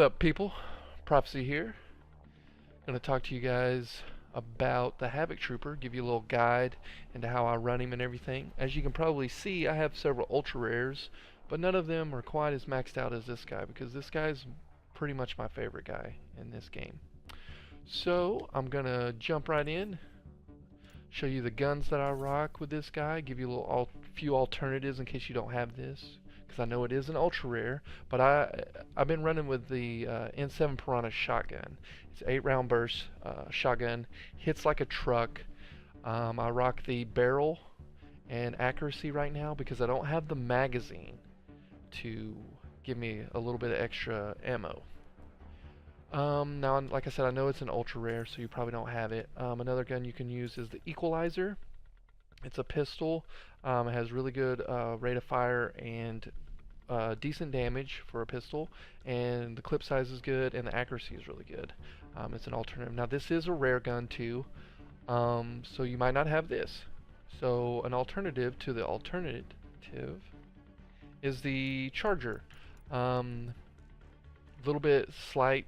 up, people? Prophecy here. Going to talk to you guys about the Havoc Trooper, give you a little guide into how I run him and everything. As you can probably see, I have several ultra rares, but none of them are quite as maxed out as this guy, because this guy's pretty much my favorite guy in this game. So I'm going to jump right in, show you the guns that I rock with this guy, give you a little few alternatives in case you don't have this, because I know it is an ultra rare, but I've been running with the N7 Piranha shotgun. It's 8-round burst shotgun, hits like a truck. I rock the barrel and accuracy right now because I don't have the magazine to give me a little bit of extra ammo. Now, like I said, I know it's an ultra rare, so you probably don't have it. Another gun you can use is the Equalizer. It's a pistol. It has really good rate of fire and decent damage for a pistol, and the clip size is good, and the accuracy is really good. It's an alternative. Now, this is a rare gun too, so you might not have this. So, an alternative to the alternative is the Charger. Little bit slight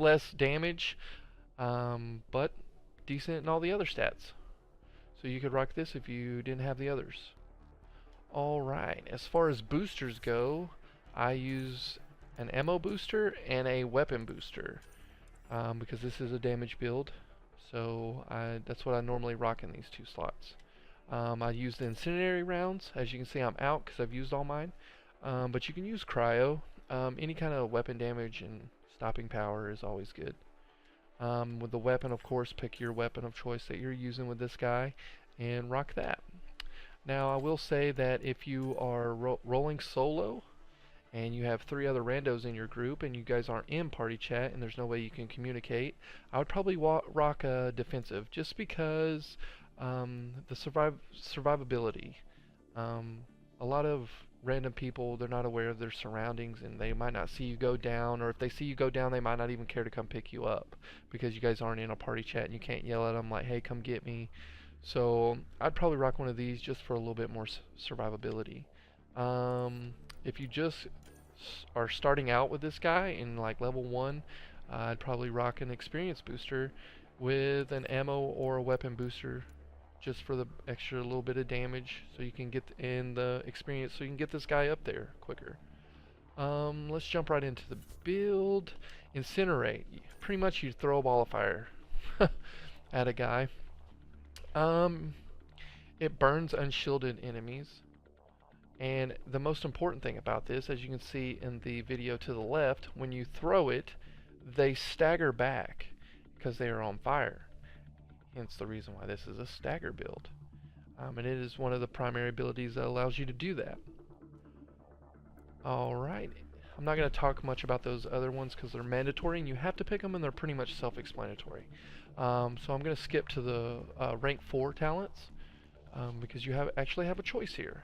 less damage, but decent in all the other stats. So you could rock this if you didn't have the others. Alright, as far as boosters go, I use an ammo booster and a weapon booster, because this is a damage build. So that's what I normally rock in these two slots. I use the incendiary rounds. As you can see, I'm out because I've used all mine. But you can use cryo. Any kind of weapon damage and stopping power is always good. With the weapon, of course, pick your weapon of choice that you're using with this guy and rock that. Now, I will say that if you are rolling solo and you have 3 other randos in your group and you guys aren't in party chat and there's no way you can communicate, I would probably rock a defensive, just because the survivability. A lot of random people, they're not aware of their surroundings and they might not see you go down, or if they see you go down, they might not even care to come pick you up because you guys aren't in a party chat and you can't yell at them like, hey, come get me. So I'd probably rock one of these just for a little bit more survivability. If you just are starting out with this guy in like level 1, I'd probably rock an experience booster with an ammo or a weapon booster, just for the extra little bit of damage, so you can get in the experience, so you can get this guy up there quicker. Let's jump right into the build. Incinerate. Pretty much you throw a ball of fire at a guy. It burns unshielded enemies. And the most important thing about this, as you can see in the video to the left, when you throw it, they stagger back because they are on fire. Hence the reason why this is a stagger build. And it is one of the primary abilities that allows you to do that. Alright, I'm not going to talk much about those other ones because they're mandatory and you have to pick them, and they're pretty much self-explanatory. So I'm going to skip to the rank 4 talents, because you actually have a choice here.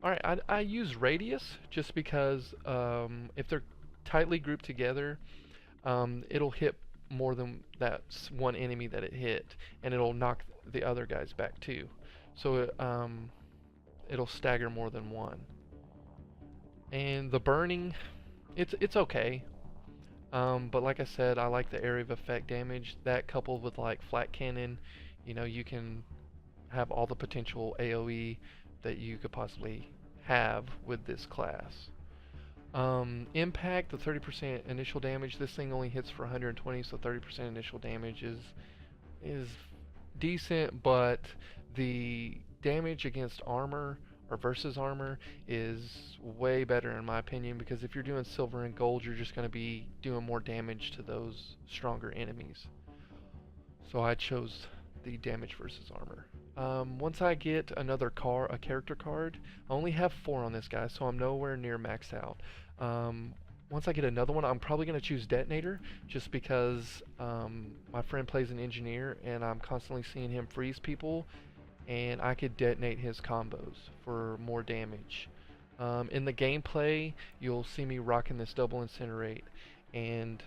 Alright, I use Radius just because if they're tightly grouped together, it'll hit more than that one enemy that it hit, and it'll knock the other guys back too. So it'll stagger more than one. And the burning, it's okay. But like I said, I like the area of effect damage. That coupled with like flat cannon, you know, you can have all the potential AoE that you could possibly have with this class. Impact, the 30% initial damage, this thing only hits for 120, so 30% initial damage is decent, but the damage against armor or versus armor is way better in my opinion, because if you're doing silver and gold, you're just going to be doing more damage to those stronger enemies. So I chose the damage versus armor. Once I get another a character card, I only have 4 on this guy, so I'm nowhere near maxed out. Once I get another one, I'm probably going to choose Detonator, just because my friend plays an engineer and I'm constantly seeing him freeze people, and I could detonate his combos for more damage. In the gameplay, you'll see me rocking this double incinerate, and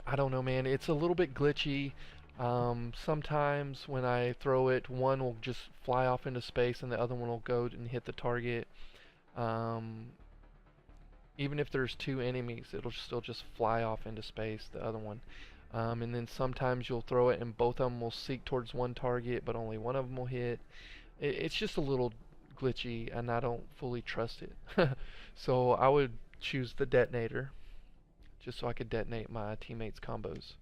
I don't know, man, it's a little bit glitchy. Sometimes when I throw it, one will just fly off into space and the other one will go and hit the target. Even if there's two enemies, it'll still just fly off into space, the other one. And then sometimes you'll throw it and both of them will seek towards one target, but only one of them will hit. It's just a little glitchy, and I don't fully trust it. So I would choose the detonator, just so I could detonate my teammates' combos.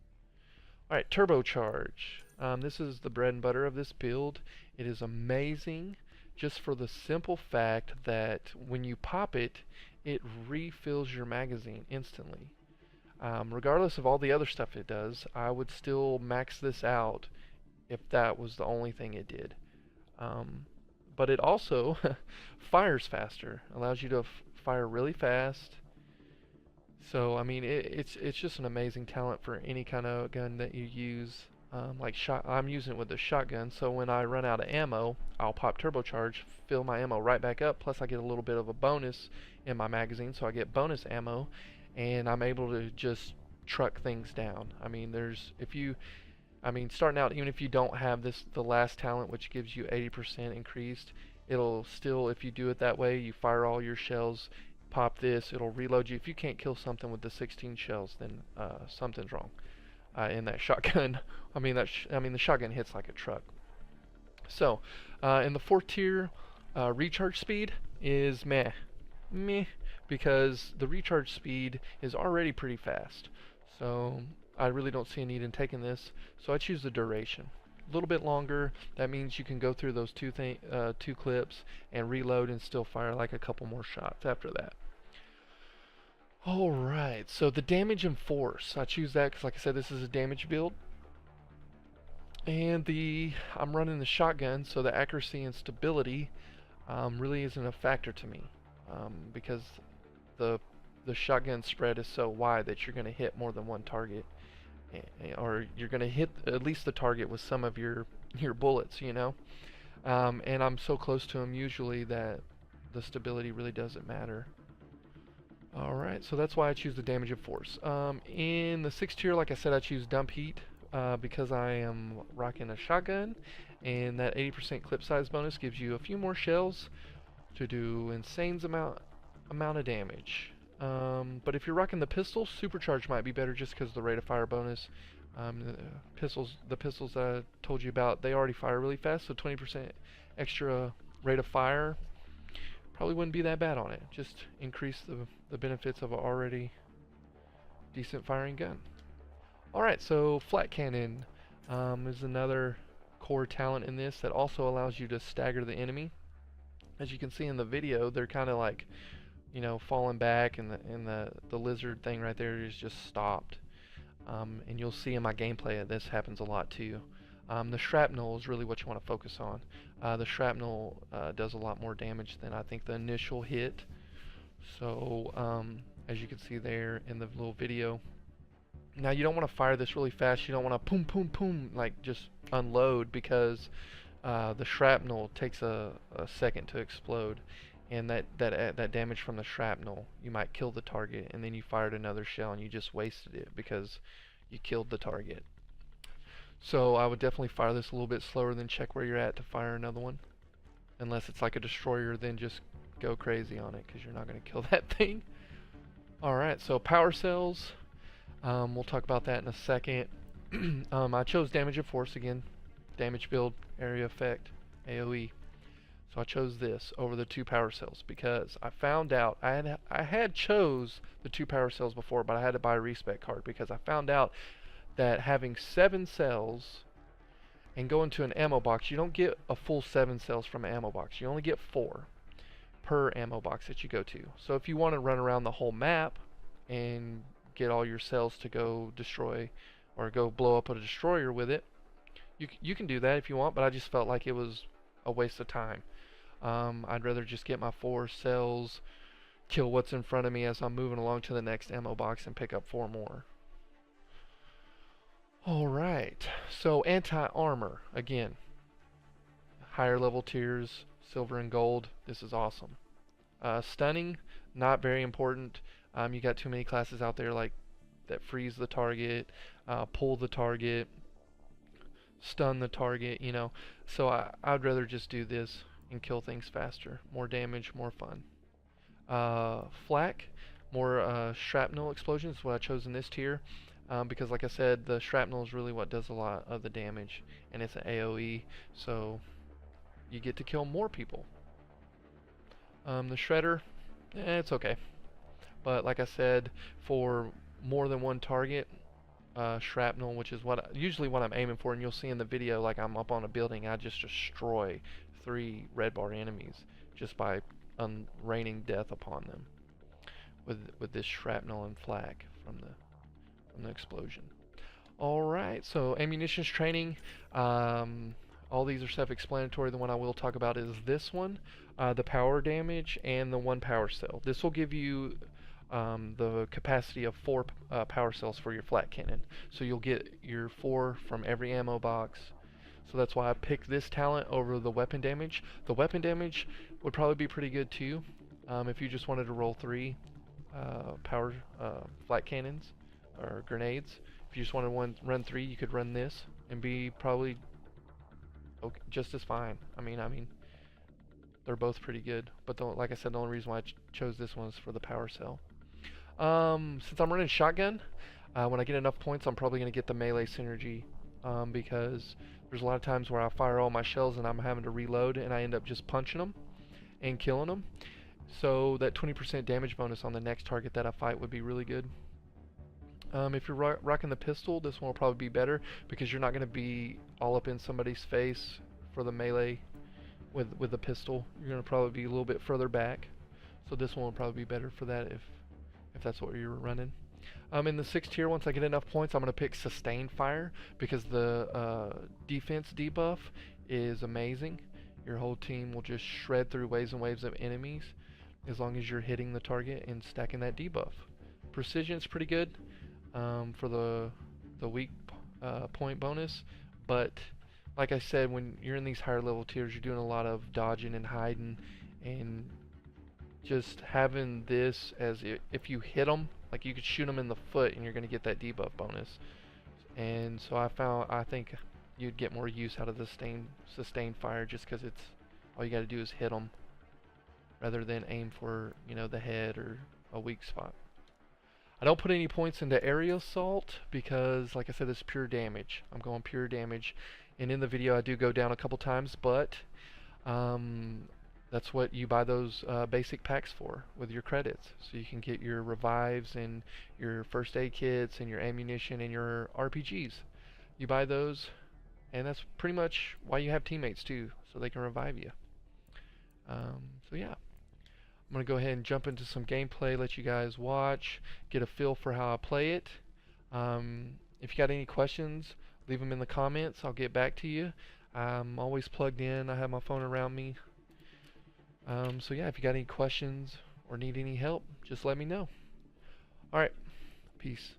Alright, turbocharge. This is the bread and butter of this build. It is amazing just for the simple fact that when you pop it, it refills your magazine instantly. Regardless of all the other stuff it does, I would still max this out if that was the only thing it did. But it also fires faster, allows you to fire really fast. So I mean, it's just an amazing talent for any kind of gun that you use. I'm using it with the shotgun, so when I run out of ammo, I'll pop turbocharge, fill my ammo right back up. Plus, I get a little bit of a bonus in my magazine, so I get bonus ammo, and I'm able to just truck things down. I mean, starting out, even if you don't have the last talent, which gives you 80% increased, it'll still, if you do it that way, you fire all your shells, pop this, it'll reload you. If you can't kill something with the 16 shells, then something's wrong in that shotgun. The shotgun hits like a truck. So, in the 4th tier, recharge speed is meh, because the recharge speed is already pretty fast. So I really don't see a need in taking this. So I choose the duration. A little bit longer. That means you can go through those two clips and reload and still fire like a couple more shots after that. Alright, so the damage and force. I choose that because, like I said, this is a damage build. And I'm running the shotgun, so the accuracy and stability really isn't a factor to me. Because the shotgun spread is so wide that you're going to hit more than one target. Or you're going to hit at least the target with some of your bullets, you know? And I'm so close to them usually that the stability really doesn't matter. Alright, so that's why I choose the damage and force. In the 6th tier, like I said, I choose dump heat because I am rocking a shotgun, and that 80% clip size bonus gives you a few more shells to do insane amount of damage. But if you're rocking the pistol, supercharge might be better just because the rate of fire bonus. The pistols that I told you about, they already fire really fast, so 20% extra rate of fire probably wouldn't be that bad on it. Just increase the benefits of an already decent firing gun. Alright, so flat cannon is another core talent in this that also allows you to stagger the enemy. As you can see in the video, they're kind of like, falling back, and the lizard thing right there is just stopped. And you'll see in my gameplay that this happens a lot too. The shrapnel is really what you want to focus on. The shrapnel does a lot more damage than I think the initial hit. So as you can see there in the little video. Now you don't want to fire this really fast. You don't want to boom, boom, boom, like just unload, because the shrapnel takes a second to explode. And that damage from the shrapnel, you might kill the target, and then you fired another shell and you just wasted it because you killed the target. So I would definitely fire this a little bit slower, than check where you're at to fire another one. Unless it's like a destroyer, then just go crazy on it because you're not going to kill that thing. Alright, so power cells. We'll talk about that in a second. I chose damage and force again. Damage build, area effect, AoE. So I chose this over the 2 power cells because I found out I had chose the 2 power cells before, but I had to buy a respec card because I found out that having 7 cells and go into an ammo box, you don't get a full 7 cells from an ammo box. You only get 4 per ammo box that you go to. So if you want to run around the whole map and get all your cells to go destroy or go blow up a destroyer with it, you can do that if you want, but I just felt like it was a waste of time. I'd rather just get my 4 cells, kill what's in front of me as I'm moving along to the next ammo box, and pick up 4 more. Alright, so anti-armor, again, higher level tiers, silver and gold, this is awesome. Stunning, not very important. You got too many classes out there like that freeze the target, pull the target, stun the target, so I'd rather just do this and kill things faster. More damage, more fun. Flak, more shrapnel explosions is what I chose in this tier. Because like I said, the shrapnel is really what does a lot of the damage, and it's an AoE, so you get to kill more people. The shredder, it's okay, but like I said, for more than one target, shrapnel, which is usually what I'm aiming for, and you'll see in the video, like I'm up on a building, I just destroy 3 red bar enemies just by raining death upon them with this shrapnel and flak from the explosion. Alright, so ammunitions training, all these are self-explanatory. The one I will talk about is this one, the power damage and the 1 power cell. This will give you the capacity of 4 power cells for your flat cannon. So you'll get your 4 from every ammo box. So that's why I picked this talent over the weapon damage. The weapon damage would probably be pretty good too, if you just wanted to roll 3 power flat cannons or grenades. If you just wanted to run 3, you could run this and be probably okay, just as fine. I mean, they're both pretty good. But like I said, the only reason why I chose this one is for the power cell. Since I'm running shotgun, when I get enough points, I'm probably going to get the melee synergy, because there's a lot of times where I fire all my shells and I'm having to reload, and I end up just punching them and killing them. So that 20% damage bonus on the next target that I fight would be really good. If you're rocking the pistol, this one will probably be better because you're not going to be all up in somebody's face for the melee with the pistol. You're going to probably be a little bit further back. So this one will probably be better for that if that's what you're running. In the 6th tier, once I get enough points, I'm going to pick Sustained Fire because the defense debuff is amazing. Your whole team will just shred through waves and waves of enemies as long as you're hitting the target and stacking that debuff. Precision is pretty good for the weak point bonus, but like I said, when you're in these higher level tiers, you're doing a lot of dodging and hiding, and just having this as if you hit them, like you could shoot them in the foot and you're going to get that debuff bonus. And so I think you'd get more use out of the sustained fire just because it's all you got to do is hit them rather than aim for, you know, the head or a weak spot. I don't put any points into area assault because, like I said, it's pure damage. I'm going pure damage, and in the video I do go down a couple times, but that's what you buy those basic packs for with your credits, so you can get your revives and your first aid kits and your ammunition and your RPGs. You buy those, and that's pretty much why you have teammates too, so they can revive you. So yeah, I'm going to go ahead and jump into some gameplay, let you guys watch, get a feel for how I play it. If you got any questions, leave them in the comments. I'll get back to you. I'm always plugged in. I have my phone around me. So yeah, if you got any questions or need any help, just let me know. Alright, peace.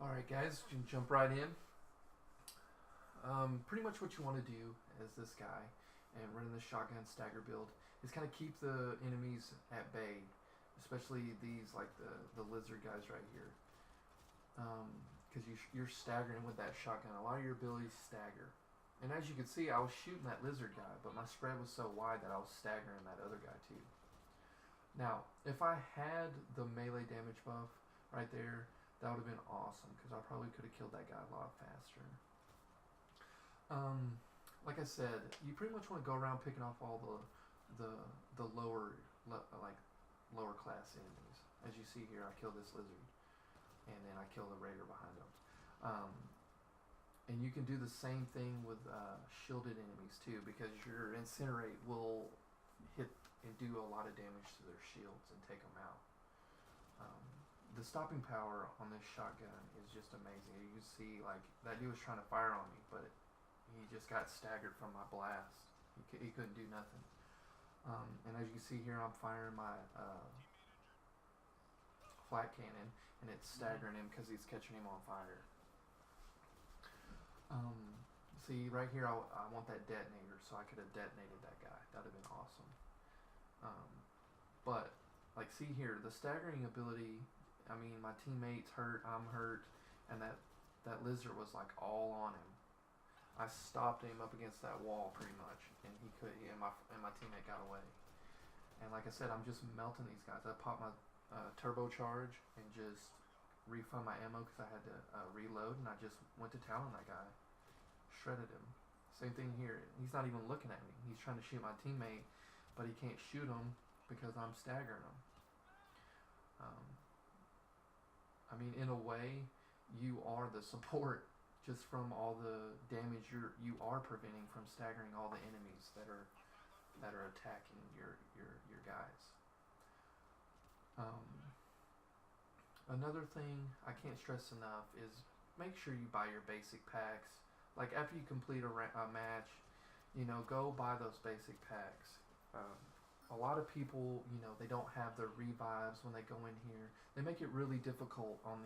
Alright guys, you can jump right in. Pretty much what you want to do as this guy and running the shotgun stagger build is kind of keep the enemies at bay, especially these, like the lizard guys right here, because you're staggering with that shotgun. A lot of your abilities stagger, and as you can see, I was shooting that lizard guy, but my spread was so wide that I was staggering that other guy too. Now, if I had the melee damage buff right there, that would have been awesome, because I probably could have killed that guy a lot faster. Like I said, you pretty much want to go around picking off all the lower class enemies. As you see here, I killed this lizard, and then I killed the raider behind him. And you can do the same thing with shielded enemies too, because your incinerate will hit and do a lot of damage to their shields and take them out. The stopping power on this shotgun is just amazing. You can see, like, that dude was trying to fire on me, but he just got staggered from my blast. He couldn't do nothing. And as you can see here, I'm firing my flat cannon, and it's staggering him because he's catching him on fire. See, right here, I want that detonator, so I could have detonated that guy. That would have been awesome. But, like, see here, the staggering ability, I mean, my teammate's hurt, I'm hurt, and that lizard was, like, all on him. I stopped him up against that wall pretty much, and and my teammate got away. And like I said, I'm just melting these guys. I pop my turbocharge and just refund my ammo because I had to reload, and I just went to town on that guy. Shredded him. Same thing here. He's not even looking at me. He's trying to shoot my teammate, but he can't shoot him because I'm staggering him. I mean, in a way, you are the support just from all the damage you are preventing from staggering all the enemies that are attacking your guys. Another thing I can't stress enough is make sure you buy your basic packs. Like after you complete a match, you know, go buy those basic packs. A lot of people, you know, they don't have their revives when they go in here. They make it really difficult on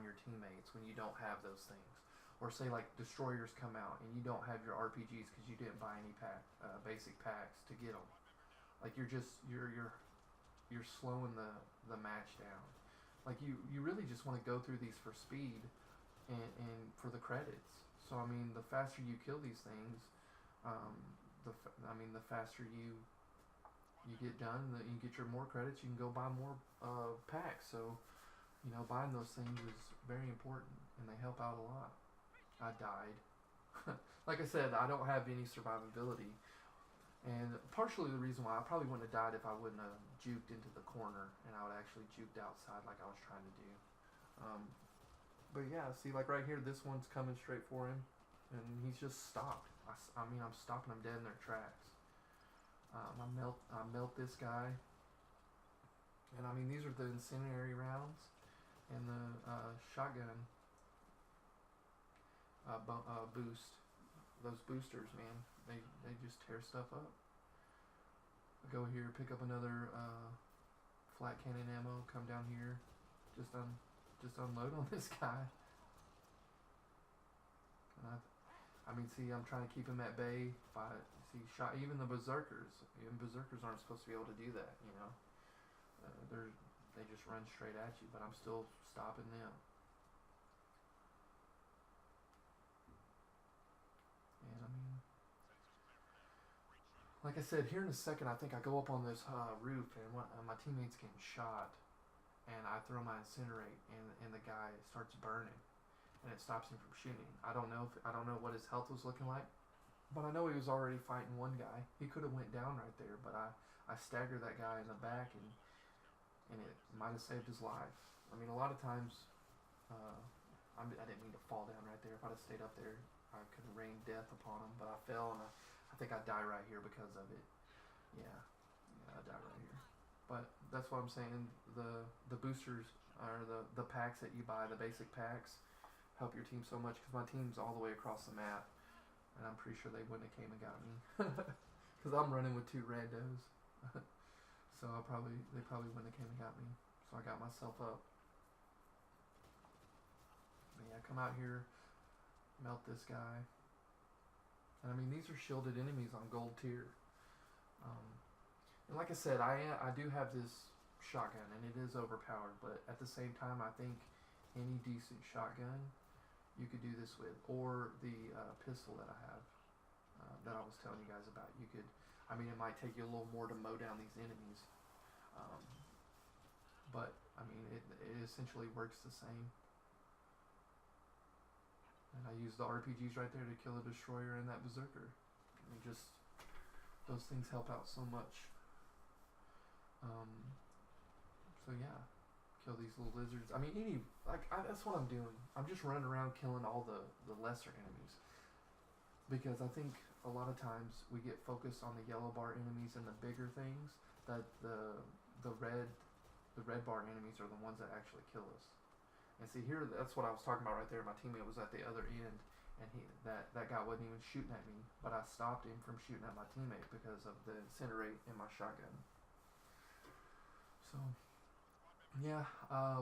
your teammates when you don't have those things. Or say like destroyers come out and you don't have your RPGs because you didn't buy any basic packs to get them. Like you're slowing the match down. Like you really just want to go through these for speed and for the credits. So I mean, the faster you kill these things, the faster you get done, you get your more credits, you can go buy more packs. So, you know, buying those things is very important, and they help out a lot. I died. Like I said, I don't have any survivability, and partially the reason why I probably wouldn't have died if I wouldn't have juked into the corner, and I would actually juked outside like I was trying to do. But yeah, see, like right here, this one's coming straight for him, and he's just stopped. I mean, I'm stopping them dead in their tracks. I melt this guy, and I mean, these are the incendiary rounds and the shotgun boost. Those boosters, man, they just tear stuff up. I go here, pick up another flat cannon ammo, come down here, just unload on this guy. And I mean, see, I'm trying to keep him at bay by, see, shot even the berserkers. Even berserkers aren't supposed to be able to do that, you know. They just run straight at you, but I'm still stopping them. And I mean, like I said, here in a second, I think I go up on this roof, and my teammate's getting shot, and I throw my incinerate, and the guy starts burning, and it stops him from shooting. I don't know what his health was looking like, but I know he was already fighting one guy. He could have went down right there, but I staggered that guy in the back, and it might have saved his life. I mean, a lot of times, I didn't mean to fall down right there. If I'd have stayed up there, I could have rained death upon him, but I fell, and I think I die right here because of it. Yeah, I die right here. But that's what I'm saying. The boosters or the packs that you buy, the basic packs, help your team so much because my team's all the way across the map, and I'm pretty sure they wouldn't have came and got me because I'm running with two randos. So they probably wouldn't have came and got me. So I got myself up. But yeah, come out here, melt this guy. And I mean, these are shielded enemies on gold tier. And like I said, I do have this shotgun, and it is overpowered. But at the same time, I think any decent shotgun you could do this with, or the pistol that I have that I was telling you guys about. You could, I mean, it might take you a little more to mow down these enemies, but I mean, it essentially works the same. And I use the RPGs right there to kill a destroyer and that berserker. I mean, just those things help out so much. So yeah, kill these little lizards. I mean, that's what I'm doing. I'm just running around killing all the lesser enemies, because I think a lot of times we get focused on the yellow bar enemies and the bigger things. That the red bar enemies are the ones that actually kill us. And see here, that's what I was talking about right there. My teammate was at the other end, and that guy wasn't even shooting at me, but I stopped him from shooting at my teammate because of the incinerate in my shotgun. So yeah,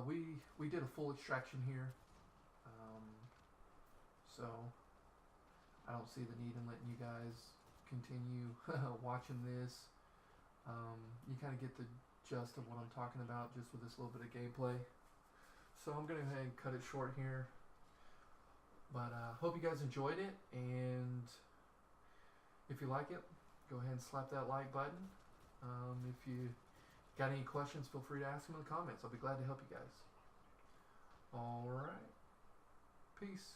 we did a full extraction here. So I don't see the need in letting you guys continue watching this. You kind of get the gist of what I'm talking about just with this little bit of gameplay. So I'm going to go ahead and cut it short here. But hope you guys enjoyed it, and if you like it, go ahead and slap that like button. If you got any questions, feel free to ask them in the comments. I'll be glad to help you guys. All right. Peace.